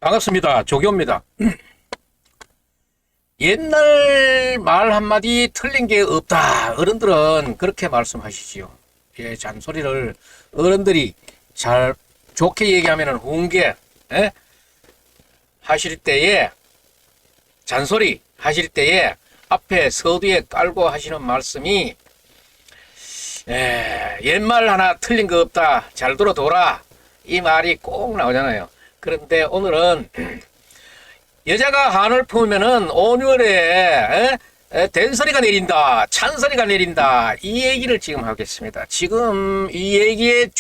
반갑습니다. 조교입니다. 옛날 말 한마디 틀린 게 없다. 어른들은 그렇게 말씀하시지요. 예, 잔소리를 어른들이 잘 좋게 얘기하면은 훈계, 하실 때에 잔소리 하실 때에 앞에 서두에 깔고 하시는 말씀이 옛말 하나 틀린 거 없다. 잘 들어둬라. 이 말이 꼭 나오잖아요. 그런데 오늘은 여자가 한을 품으면은 온열에 된소리가 내린다, 찬소리가 내린다, 이 얘기를 지금 하겠습니다. 지금 이 얘기의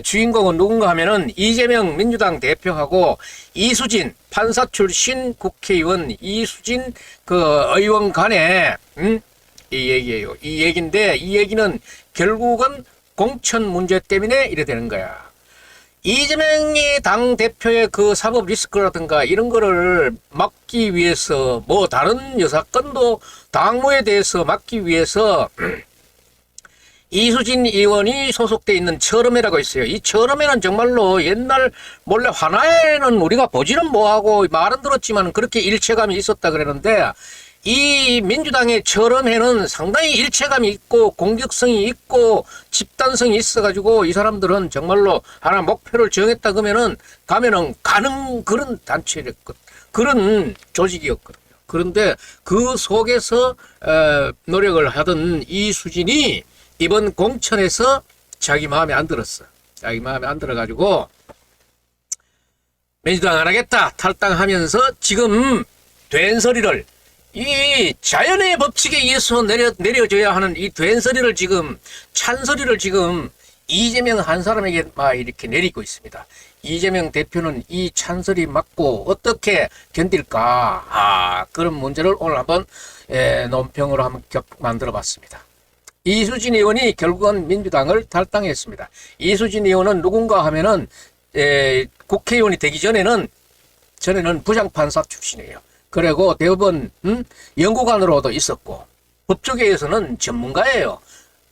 주인공은 누군가 하면은 이재명 민주당 대표하고 이수진 판사 출신 국회의원 이수진 그 의원 간의 이 얘기예요. 이 얘기인데 이 얘기는 결국은 공천 문제 때문에 이래 되는 거야. 이재명이 당대표의 그 사법 리스크라든가 이런 거를 막기 위해서 뭐 다른 여사건도 당무에 대해서 막기 위해서 이수진 의원이 소속돼 있는 철험회라고 있어요. 이 철험회는 정말로 옛날 몰래 화나에는 우리가 보지는 뭐하고 말은 들었지만 그렇게 일체감이 있었다 그러는데 이 민주당의 철험회는 상당히 일체감이 있고 공격성이 있고 집단성이 있어가지고 이 사람들은 정말로 하나 목표를 정했다 그러면은 가면은 가는 그런 단체였거든. 그런 조직이었거든요. 그런데 그 속에서 노력을 하던 이수진이 이번 공천에서 자기 마음에 안 들었어. 자기 마음에 안 들어가지고 민주당 안 하겠다 탈당하면서 지금 된소리를 이 자연의 법칙에 의해서 내려져야 하는 이 된소리를 지금 찬소리를 지금 이재명 한 사람에게 막 이렇게 내리고 있습니다. 이재명 대표는 이 찬소리 맞고 어떻게 견딜까? 그런 문제를 오늘 한번 논평으로 한번 만들어 봤습니다. 이수진 의원이 결국은 민주당을 탈당했습니다. 이수진 의원은 누군가 하면은 국회의원이 되기 전에는 부장판사 출신이에요. 그리고 대법원 연구관으로도 있었고 법조계에서는 전문가예요.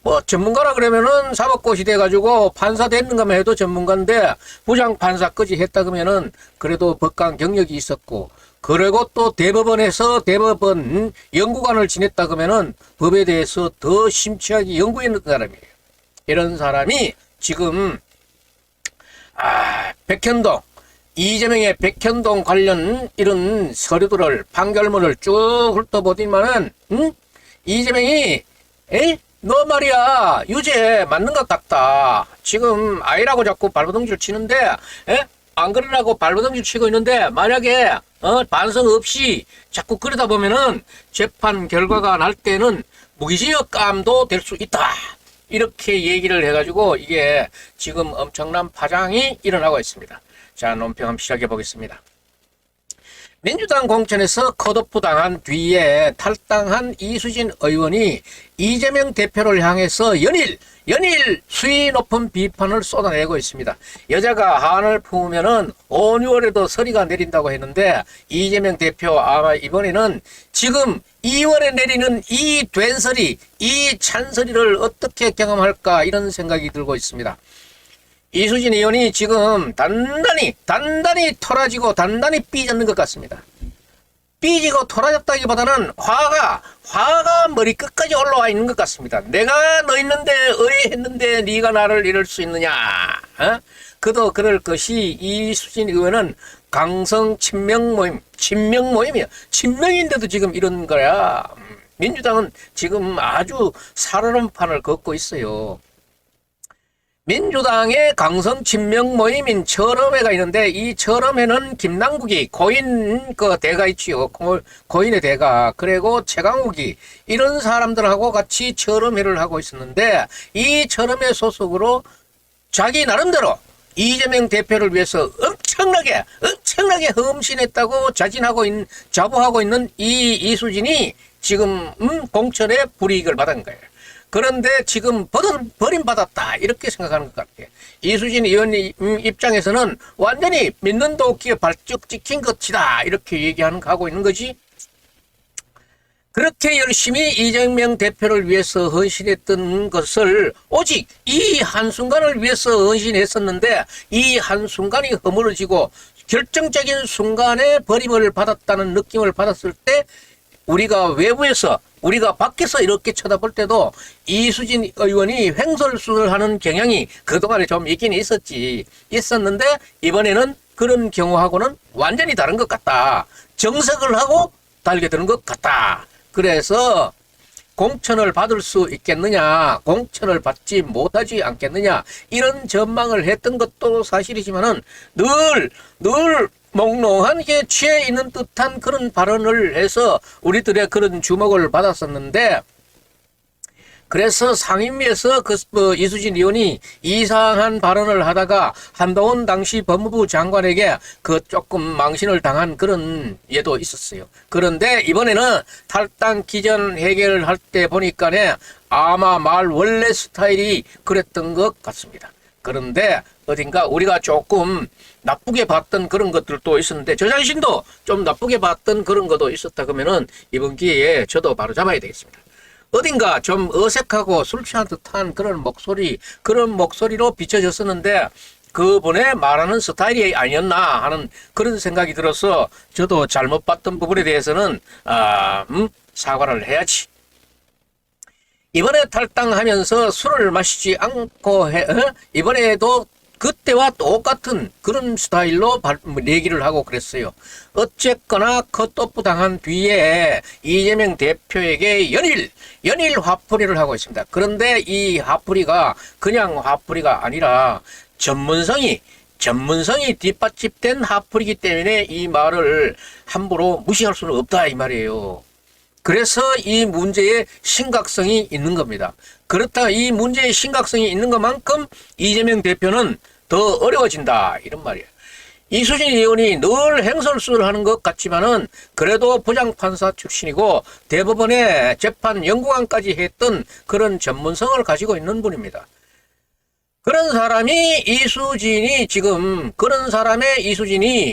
뭐 전문가라 그러면은 사법고시 돼가지고 판사 됐는가만 해도 전문가인데 부장판사까지 했다 그러면은 그래도 법관 경력이 있었고 그리고 또 대법원에서 대법원 연구관을 지냈다 그러면은 법에 대해서 더 심취하게 연구했는 사람이에요. 이런 사람이 지금 백현동 이재명의 백현동 관련 이런 서류들을 판결문을 쭉 훑어보더니만은 이재명이 너 말이야 유죄 맞는 것 같다. 지금 아이라고 자꾸 발버둥질 치는데 안 그러라고 발버둥질 치고 있는데 만약에 반성 없이 자꾸 그러다 보면은 재판 결과가 날 때는 무기징역감도 될 수 있다. 이렇게 얘기를 해가지고 이게 지금 엄청난 파장이 일어나고 있습니다. 자, 논평 한번 시작해 보겠습니다. 민주당 공천에서 컷오프 당한 뒤에 탈당한 이수진 의원이 이재명 대표를 향해서 연일 수위 높은 비판을 쏟아내고 있습니다. 여자가 한을 품으면은 5, 6월에도 서리가 내린다고 했는데 이재명 대표 아마 이번에는 지금 2월에 내리는 이 된소리, 이 찬소리를 어떻게 경험할까 이런 생각이 들고 있습니다. 이수진 의원이 지금 단단히 토라지고 단단히 삐졌는 것 같습니다. 삐지고 토라졌다기보다는 화가 머리 끝까지 올라와 있는 것 같습니다. 내가 너 있는데 의했는데 네가 나를 이럴 수 있느냐? 그도 그럴 것이 이수진 의원은 강성 친명 모임이야. 친명인데도 지금 이런 거야. 민주당은 지금 아주 살얼음 판을 걷고 있어요. 민주당의 강성 친명 모임인 철험회가 있는데 이 철험회는 김남국이 고인 그 대가 있지요. 고인의 대가 그리고 최강욱이 이런 사람들하고 같이 철험회를 하고 있었는데 이 철험회 소속으로 자기 나름대로 이재명 대표를 위해서 엄청나게 헌신했다고 자부하고 있는 이 이수진이 지금 공천에 불이익을 받은 거예요. 그런데 지금 버림받았다 이렇게 생각하는 것 같아요. 이수진 의원 입장에서는 완전히 믿는 도끼에 발쭉 찍힌 것이다 이렇게 얘기하고 있는 거지. 그렇게 열심히 이재명 대표를 위해서 헌신했던 것을 오직 이 한순간을 위해서 헌신했었는데 이 한순간이 허물어지고 결정적인 순간에 버림을 받았다는 느낌을 받았을 때 우리가 외부에서 우리가 밖에서 이렇게 쳐다볼 때도 이수진 의원이 횡설수설하는 경향이 그동안에 좀 있긴 있었는데 이번에는 그런 경우하고는 완전히 다른 것 같다. 정색을 하고 달겨드는 것 같다. 그래서 공천을 받을 수 있겠느냐, 공천을 받지 못하지 않겠느냐, 이런 전망을 했던 것도 사실이지만은 늘 몽롱한 게 취해 있는 듯한 그런 발언을 해서 우리들의 그런 주목을 받았었는데, 그래서 상임위에서 이수진 의원이 이상한 발언을 하다가 한동훈 당시 법무부 장관에게 조금 망신을 당한 그런 예도 있었어요. 그런데 이번에는 탈당 기전 해결을 할 때 보니까는 아마 말 원래 스타일이 그랬던 것 같습니다. 그런데 어딘가 우리가 조금 나쁘게 봤던 그런 것들도 있었는데 저 자신도 좀 나쁘게 봤던 그런 것도 있었다 그러면은 이번 기회에 저도 바로 잡아야 되겠습니다. 어딘가 좀 어색하고 술 취한 듯한 그런 목소리로 비춰졌었는데 그분의 말하는 스타일이 아니었나 하는 그런 생각이 들어서 저도 잘못 봤던 부분에 대해서는 사과를 해야지. 이번에 탈당하면서 술을 마시지 않고 이번에도 그때와 똑같은 그런 스타일로 얘기를 하고 그랬어요. 어쨌거나 컷오프 당한 뒤에 이재명 대표에게 연일 화풀이를 하고 있습니다. 그런데 이 화풀이가 그냥 화풀이가 아니라 전문성이 뒷받침된 화풀이기 때문에 이 말을 함부로 무시할 수는 없다 이 말이에요. 그래서 이 문제의 심각성이 있는 겁니다. 그렇다 이 문제의 심각성이 있는 것만큼 이재명 대표는 더 어려워진다 이런 말이에요. 이수진 의원이 늘 행설수설하는 것 같지만은 그래도 부장판사 출신이고 대법원의 재판 연구관까지 했던 그런 전문성을 가지고 있는 분입니다. 그런 사람의 이수진이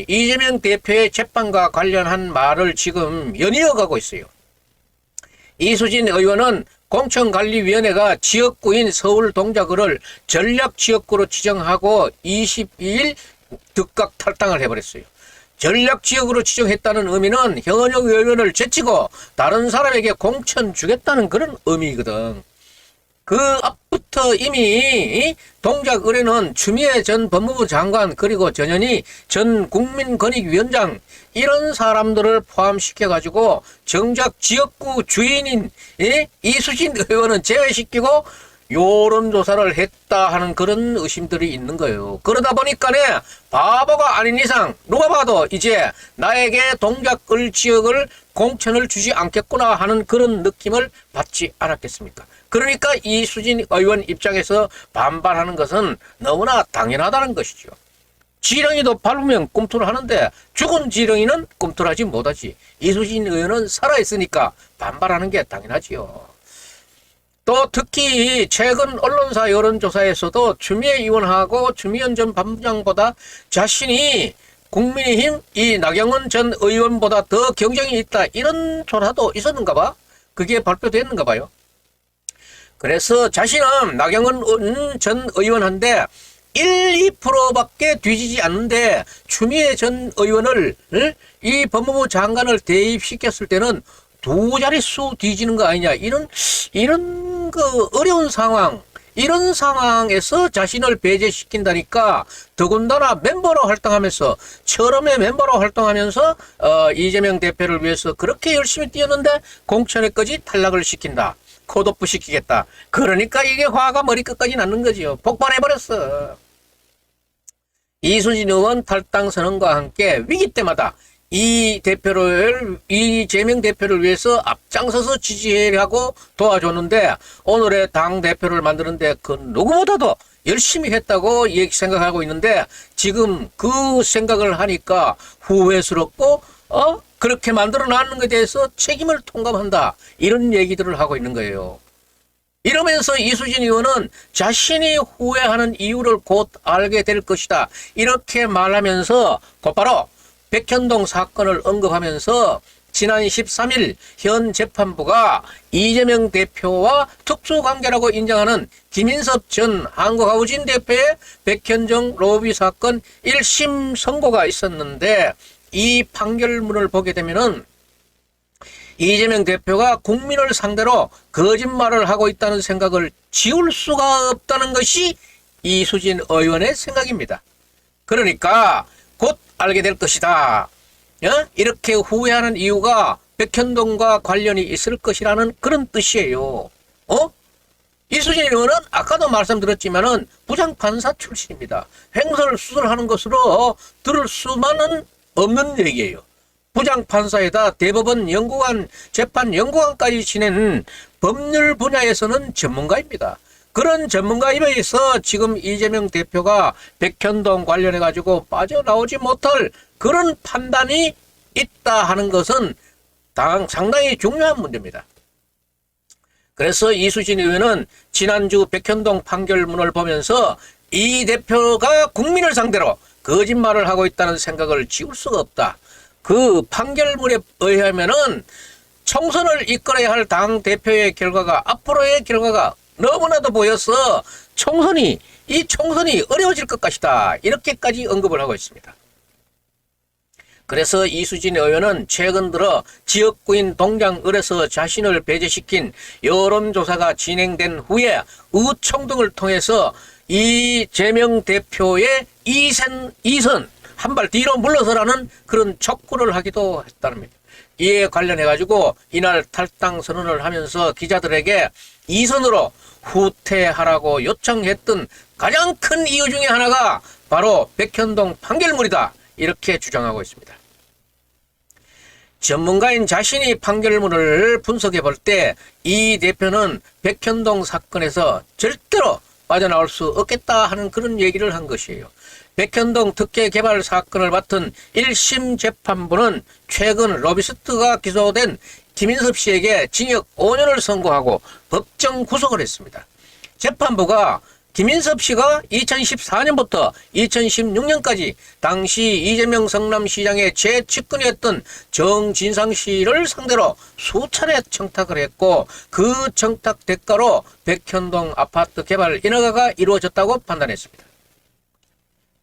이재명 대표의 재판과 관련한 말을 지금 연이어가고 있어요. 이수진 의원은 공천관리위원회가 지역구인 서울 동작구를 전략지역구로 지정하고 22일 득각 탈당을 해버렸어요. 전략지역으로 지정했다는 의미는 현역 의원을 제치고 다른 사람에게 공천 주겠다는 그런 의미거든. 그 앞부터 이미 동작을에는 추미애 전 법무부 장관 그리고 전현희 전 국민권익위원장 이런 사람들을 포함시켜가지고 정작 지역구 주인인 이수진 의원은 제외시키고 여론조사를 했다 하는 그런 의심들이 있는 거예요. 그러다 보니까 바보가 아닌 이상 누가 봐도 이제 나에게 동작을 지역을 공천을 주지 않겠구나 하는 그런 느낌을 받지 않았겠습니까? 그러니까 이수진 의원 입장에서 반발하는 것은 너무나 당연하다는 것이죠. 지렁이도 밟으면 꿈틀을 하는데 죽은 지렁이는 꿈틀하지 못하지. 이수진 의원은 살아있으니까 반발하는 게 당연하지요. 또 특히 최근 언론사 여론조사에서도 추미애 의원하고 추미애 전 법무장보다 자신이 국민의힘 이 나경원 전 의원보다 더 경쟁이 있다 이런 조사도 있었는가 봐. 그게 발표됐는가 봐요. 그래서 자신은 나경원 전 의원한테 1~2%밖에 뒤지지 않는데 추미애 전 의원을 이 법무부 장관을 대입시켰을 때는 2자릿수 뒤지는 거 아니냐 이런 그 어려운 상황 이런 상황에서 자신을 배제시킨다니까 더군다나 멤버로 활동하면서 처음에 멤버로 활동하면서 이재명 대표를 위해서 그렇게 열심히 뛰었는데 공천에까지 탈락을 시킨다. 컷오프 시키겠다. 그러니까 이게 화가 머리끝까지 났는 거지요. 폭발해버렸어. 이수진 의원 탈당 선언과 함께 위기 때마다 이재명 대표를 위해서 앞장서서 지지하고 도와줬는데 오늘의 당 대표를 만드는데 그 누구보다도 열심히 했다고 생각하고 있는데 지금 그 생각을 하니까 후회스럽고 그렇게 만들어 놨는 것에 대해서 책임을 통감한다. 이런 얘기들을 하고 있는 거예요. 이러면서 이수진 의원은 자신이 후회하는 이유를 곧 알게 될 것이다. 이렇게 말하면서 곧바로 백현동 사건을 언급하면서 지난 13일 현 재판부가 이재명 대표와 특수관계라고 인정하는 김인섭 전 한국하우징 대표의 백현동 로비 사건 1심 선고가 있었는데, 이 판결문을 보게 되면은 이재명 대표가 국민을 상대로 거짓말을 하고 있다는 생각을 지울 수가 없다는 것이 이수진 의원의 생각입니다. 그러니까 곧 알게 될 것이다. 이렇게 후회하는 이유가 백현동과 관련이 있을 것이라는 그런 뜻이에요. 이수진 의원은 아까도 말씀드렸지만은 부장판사 출신입니다. 횡설수설하는 것으로 들을 수만은 없는 얘기예요. 부장판사에다 대법원 연구관, 재판 연구관까지 지낸 법률 분야에서는 전문가입니다. 그런 전문가에 비해서 지금 이재명 대표가 백현동 관련해가지고 빠져나오지 못할 그런 판단이 있다 하는 것은 상당히 중요한 문제입니다. 그래서 이수진 의원은 지난주 백현동 판결문을 보면서 이 대표가 국민을 상대로 거짓말을 하고 있다는 생각을 지울 수가 없다. 그 판결문에 의하면은 총선을 이끌어야 할 당 대표의 결과가, 앞으로의 결과가 너무나도 보여서 총선이 어려워질 것 것이다. 이렇게까지 언급을 하고 있습니다. 그래서 이수진 의원은 최근 들어 지역구인 동장을에서 자신을 배제시킨 여론조사가 진행된 후에 의총 등을 통해서 이재명 대표의 이선 한 발 뒤로 물러서라는 그런 촉구를 하기도 했답니다. 이에 관련해가지고 이날 탈당 선언을 하면서 기자들에게 이선으로 후퇴하라고 요청했던 가장 큰 이유 중에 하나가 바로 백현동 판결문이다. 이렇게 주장하고 있습니다. 전문가인 자신이 판결문을 분석해 볼 때 이 대표는 백현동 사건에서 절대로 빠져나올 수 없겠다 하는 그런 얘기를 한 것이에요. 백현동 특혜 개발 사건을 맡은 1심 재판부는 최근 로비스트가 기소된 김인섭 씨에게 징역 5년을 선고하고 법정 구속을 했습니다. 재판부가 김인섭 씨가 2014년부터 2016년까지 당시 이재명 성남시장의 최측근이었던 정진상 씨를 상대로 수차례 청탁을 했고, 그 청탁 대가로 백현동 아파트 개발 인허가가 이루어졌다고 판단했습니다.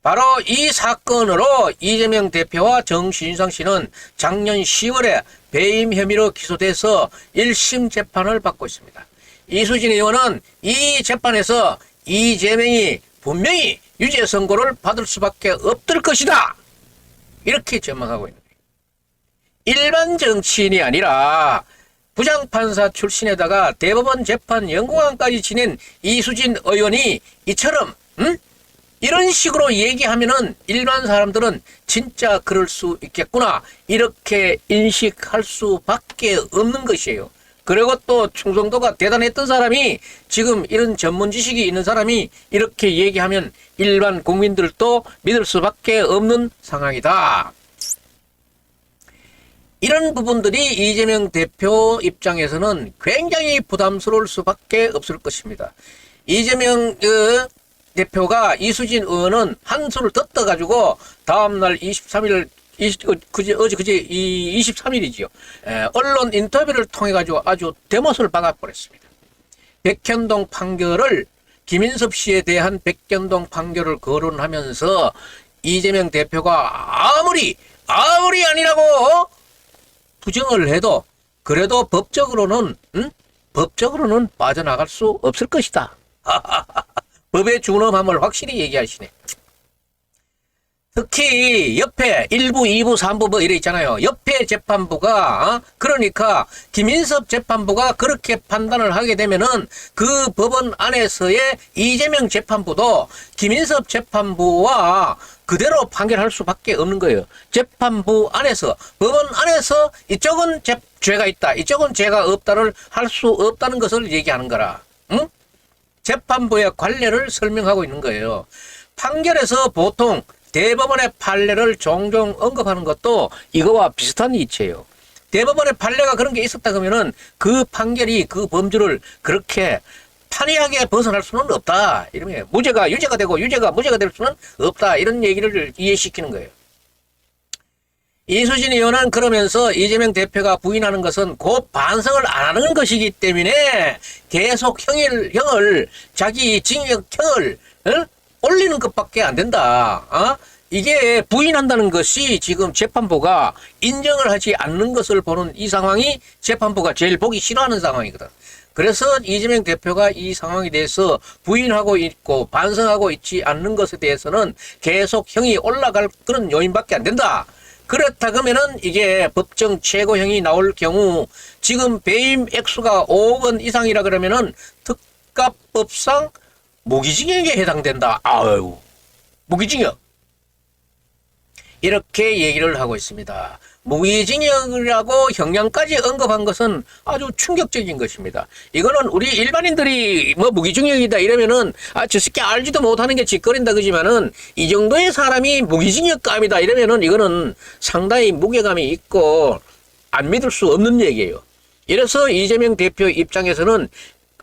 바로 이 사건으로 이재명 대표와 정진상 씨는 작년 10월에 배임 혐의로 기소돼서 1심 재판을 받고 있습니다. 이수진 의원은 이 재판에서 이재명이 분명히 유죄 선고를 받을 수밖에 없을 것이다. 이렇게 전망하고 있는 거예요. 일반 정치인이 아니라 부장판사 출신에다가 대법원 재판 연구관까지 지낸 이수진 의원이 이처럼 이런 식으로 얘기하면은 일반 사람들은 진짜 그럴 수 있겠구나, 이렇게 인식할 수밖에 없는 것이에요. 그리고 또 충성도가 대단했던 사람이, 지금 이런 전문 지식이 있는 사람이 이렇게 얘기하면 일반 국민들도 믿을 수밖에 없는 상황이다. 이런 부분들이 이재명 대표 입장에서는 굉장히 부담스러울 수밖에 없을 것입니다. 이재명 대표가 이수진 의원은 한수를 더 떠가지고 다음날 23일, 어제 23일이지요. 언론 인터뷰를 통해가지고 아주 대못을 박아버렸습니다. 백현동 판결을, 김인섭 씨에 대한 백현동 판결을 거론하면서 이재명 대표가 아무리 아니라고 부정을 해도 그래도 법적으로는 빠져나갈 수 없을 것이다. 법의 준엄함을 확실히 얘기하시네. 특히 옆에 1부, 2부, 3부 뭐 이래 있잖아요. 옆에 재판부가, 그러니까 김인섭 재판부가 그렇게 판단을 하게 되면은 그 법원 안에서의 이재명 재판부도 김인섭 재판부와 그대로 판결할 수밖에 없는 거예요. 재판부 안에서, 법원 안에서 이쪽은 죄가 있다, 이쪽은 죄가 없다를 할 수 없다는 것을 얘기하는 거라. 응? 재판부의 관례를 설명하고 있는 거예요. 판결에서 보통 대법원의 판례를 종종 언급하는 것도 이거와 비슷한 이치예요. 대법원의 판례가 그런 게 있었다 그러면은 그 판결이 그 범주를 그렇게 판이하게 벗어날 수는 없다. 이러면 무죄가 유죄가 되고 유죄가 무죄가 될 수는 없다. 이런 얘기를 이해시키는 거예요. 이수진 의원은 그러면서 이재명 대표가 부인하는 것은 곧 반성을 안 하는 것이기 때문에 계속 형을 자기 징역형을 올리는 것밖에 안 된다. 이게 부인한다는 것이 지금 재판부가 인정을 하지 않는 것을 보는 이 상황이 재판부가 제일 보기 싫어하는 상황이거든. 그래서 이재명 대표가 이 상황에 대해서 부인하고 있고 반성하고 있지 않는 것에 대해서는 계속 형이 올라갈 그런 요인밖에 안 된다. 그렇다 그러면은 이게 법정 최고형이 나올 경우 지금 배임 액수가 5억 원 이상이라 그러면은 특가법상 무기징역에 해당된다. 아유, 무기징역. 이렇게 얘기를 하고 있습니다. 무기징역이라고 형량까지 언급한 것은 아주 충격적인 것입니다. 이거는 우리 일반인들이 뭐 무기징역이다 이러면은 저 새끼 알지도 못하는 게 짓거린다 그러지만은 이 정도의 사람이 무기징역감이다 이러면은 이거는 상당히 무게감이 있고 안 믿을 수 없는 얘기예요. 이래서 이재명 대표 입장에서는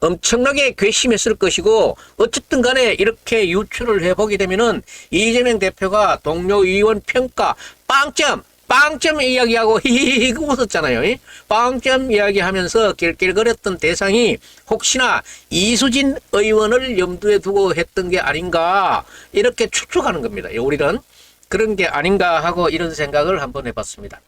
엄청나게 괘씸했을 것이고 어쨌든 간에 이렇게 유출을 해보게 되면은 이재명 대표가 동료 의원 평가 빵점 이야기하고 히히히 웃었잖아요. 빵점 이야기하면서 낄낄거렸던 대상이 혹시나 이수진 의원을 염두에 두고 했던 게 아닌가 이렇게 추측하는 겁니다. 우리는 그런 게 아닌가 하고 이런 생각을 한번 해봤습니다.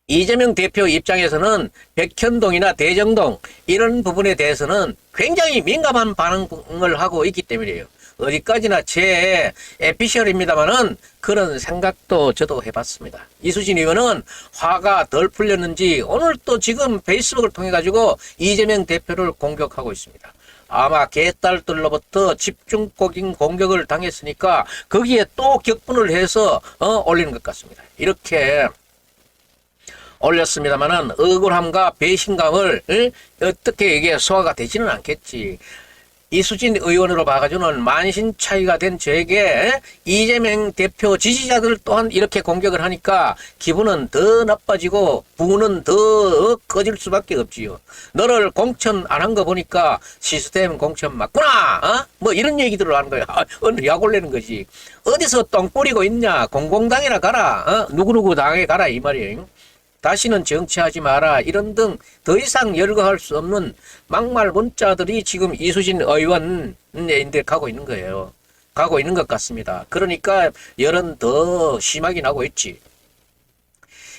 이재명 대표 입장에서는 백현동이나 대정동 이런 부분에 대해서는 굉장히 민감한 반응을 하고 있기 때문이에요. 어디까지나 제 에피셜입니다만은 그런 생각도 저도 해봤습니다. 이수진 의원은 화가 덜 풀렸는지 오늘 또 지금 페이스북을 통해 가지고 이재명 대표를 공격하고 있습니다. 아마 개딸들로부터 집중적인 공격을 당했으니까 거기에 또 격분을 해서 올리는 것 같습니다. 이렇게 올렸습니다만은 억울함과 배신감을 어떻게 이게 소화가 되지는 않겠지. 이수진 의원으로 봐가지고는 만신 차이가 된 저에게 이재명 대표 지지자들 또한 이렇게 공격을 하니까 기분은 더 나빠지고 분은 더 커질 수밖에 없지요. 너를 공천 안 한 거 보니까 시스템 공천 맞구나. 뭐 이런 얘기들을 하는 거야. 오늘 약 올리는 거지. 어디서 똥 뿌리고 있냐. 공공당이나 가라. 누구누구 당에 가라 이 말이에요. 다시는 정치하지 마라 이런 등 더 이상 열거할 수 없는 막말 문자들이 지금 이수진 의원인데 가고 있는 거예요. 가고 있는 것 같습니다. 그러니까 열은 더 심하게 나고 있지.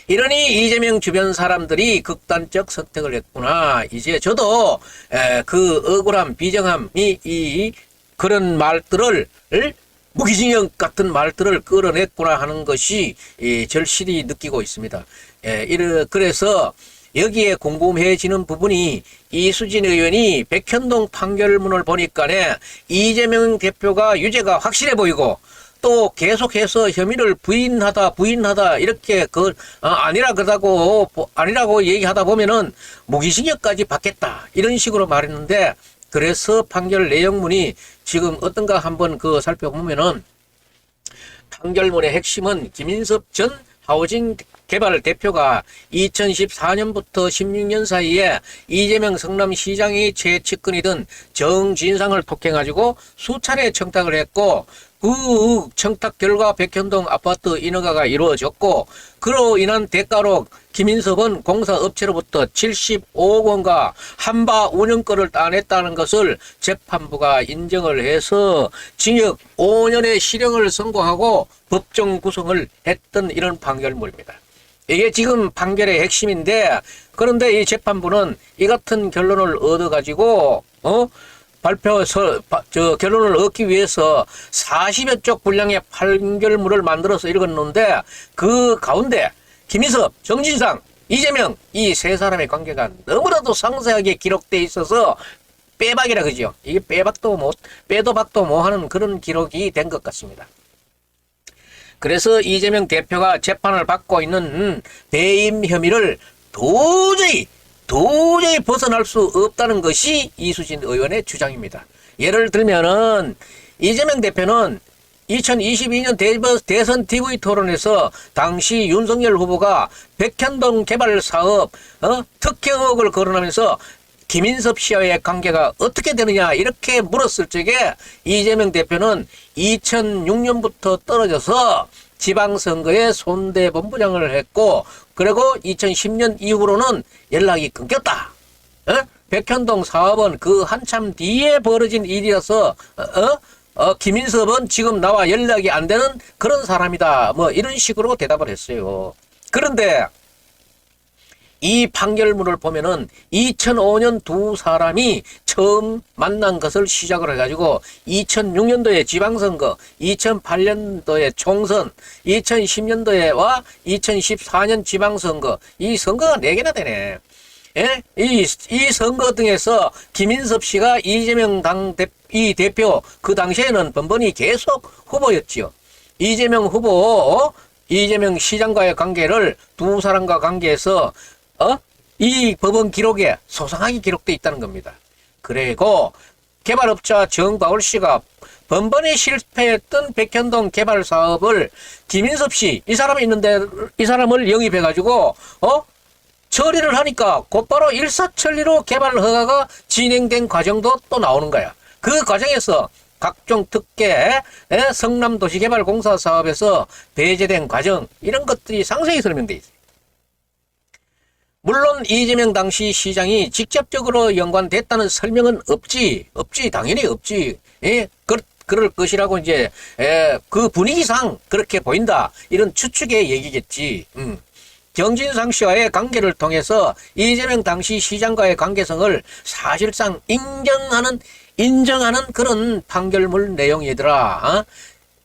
이러니 이재명 주변 사람들이 극단적 선택을 했구나. 이제 저도 그 억울함, 비정함이 그런 말들을 무기징역 같은 말들을 끌어냈구나 하는 것이 절실히 느끼고 있습니다. 그래서 여기에 궁금해지는 부분이 이수진 의원이 백현동 판결문을 보니까 이재명 대표가 유죄가 확실해 보이고 또 계속해서 혐의를 부인하다 이렇게 아니라고 얘기하다 보면은 무기징역까지 받겠다 이런 식으로 말했는데 그래서 판결 내용문이 지금 어떤가 한번 살펴보면은 판결문의 핵심은 김인섭 전 하우징 개발 대표가 2014년부터 16년 사이에 이재명 성남시장이 최측근이던 정진상을 톡해가지고 수차례 청탁을 했고 그 청탁 결과 백현동 아파트 인허가가 이루어졌고 그로 인한 대가로 김인섭은 공사업체로부터 75억 원과 한바 운영권을 따냈다는 것을 재판부가 인정을 해서 징역 5년의 실형을 선고하고 법정 구성을 했던 이런 판결문입니다. 이게 지금 판결의 핵심인데 그런데 이 재판부는 이 같은 결론을 얻어가지고 결론을 얻기 위해서 40여 쪽 분량의 판결문을 만들어서 읽었는데 그 가운데 김인섭, 정진상, 이재명 이 세 사람의 관계가 너무나도 상세하게 기록돼 있어서 빼박이라 그죠. 이게 빼도 박도 못 하는 그런 기록이 된 것 같습니다. 그래서 이재명 대표가 재판을 받고 있는 배임 혐의를 도저히 벗어날 수 없다는 것이 이수진 의원의 주장입니다. 예를 들면은 이재명 대표는 2022년 대선 TV 토론에서 당시 윤석열 후보가 백현동 개발 사업 특혜 의혹을 거론하면서 김인섭 씨와의 관계가 어떻게 되느냐 이렇게 물었을 적에 이재명 대표는 2006년부터 떨어져서 지방선거에 손대본부장을 했고, 그리고 2010년 이후로는 연락이 끊겼다. 백현동 사업은 그 한참 뒤에 벌어진 일이라서 김인섭은 지금 나와 연락이 안 되는 그런 사람이다. 뭐 이런 식으로 대답을 했어요. 그런데 이 판결문을 보면은 2005년 두 사람이 처음 만난 것을 시작을 해가지고 2006년도에 지방선거, 2008년도에 총선, 2010년도에와 2014년 지방선거, 이 선거가 4개나 되네. 예? 이 선거 등에서 김인섭 씨가 이재명 이 대표 그 당시에는 번번이 계속 후보였지요. 이재명 후보, 이재명 시장과의 관계를 두 사람과 관계에서 이 법원 기록에 소상하게 기록되어 있다는 겁니다. 그리고 개발업자 정바울 씨가 번번이 실패했던 백현동 개발 사업을 김인섭 씨, 이 사람이 있는데 이 사람을 영입해가지고 처리를 하니까 곧바로 일사천리로 개발 허가가 진행된 과정도 또 나오는 거야. 그 과정에서 각종 특혜, 성남도시개발공사 사업에서 배제된 과정, 이런 것들이 상세히 설명되어 있어요. 물론 이재명 당시 시장이 직접적으로 연관됐다는 설명은 없지, 당연히 없지. 예? 그럴 것이라고 이제 그 분위기상 그렇게 보인다, 이런 추측의 얘기겠지. 정진상 씨와의 관계를 통해서 이재명 당시 시장과의 관계성을 사실상 인정하는 그런 판결문 내용이더라.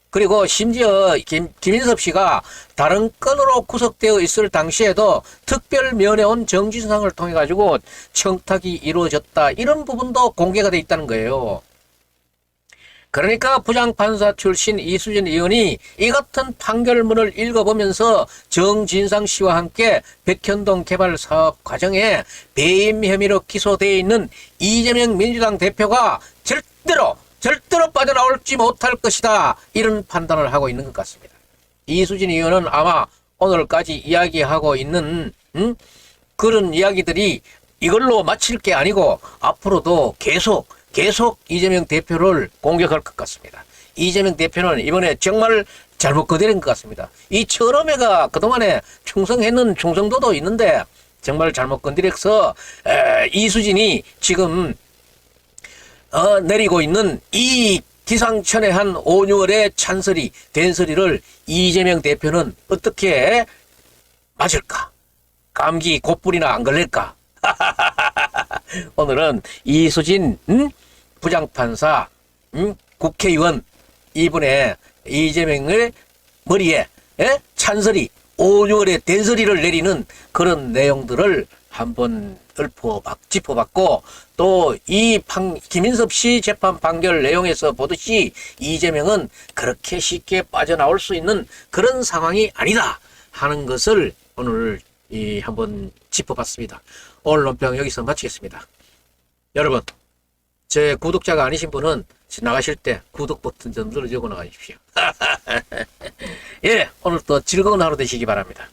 그리고 심지어 김인섭 씨가 다른 건으로 구속되어 있을 당시에도 특별 면회 온 정진상을 통해 가지고 청탁이 이루어졌다, 이런 부분도 공개가 돼 있다는 거예요. 그러니까 부장판사 출신 이수진 의원이 이 같은 판결문을 읽어보면서 정진상 씨와 함께 백현동 개발 사업 과정에 배임 혐의로 기소되어 있는 이재명 민주당 대표가 절대로 빠져나올지 못할 것이다, 이런 판단을 하고 있는 것 같습니다. 이수진 의원은 아마 오늘까지 이야기하고 있는 그런 이야기들이 이걸로 마칠 게 아니고 앞으로도 계속 이재명 대표를 공격할 것 같습니다. 이재명 대표는 이번에 정말 잘못 거드린 것 같습니다. 이 철험회가 그동안에 충성했는 충성도도 있는데 정말 잘못 건드려서 이수진이 지금 내리고 있는 이 기상천외한 5, 6월의 찬소리, 된소리를 이재명 대표는 어떻게 맞을까? 감기 곧불이나 안 걸릴까? 오늘은 이수진 부장판사, 국회의원, 이분의 이재명의 머리에 찬소리, 5, 6월의 된소리를 내리는 그런 내용들을 한번 짚어봤고, 또 이 김인섭 씨 재판 판결 내용에서 보듯이 이재명은 그렇게 쉽게 빠져나올 수 있는 그런 상황이 아니다 하는 것을 오늘 한번 짚어봤습니다. 오늘 논평 여기서 마치겠습니다. 여러분, 제 구독자가 아니신 분은 나가실 때 구독 버튼 좀 눌러주고 나가십시오. 예, 오늘 또 즐거운 하루 되시기 바랍니다.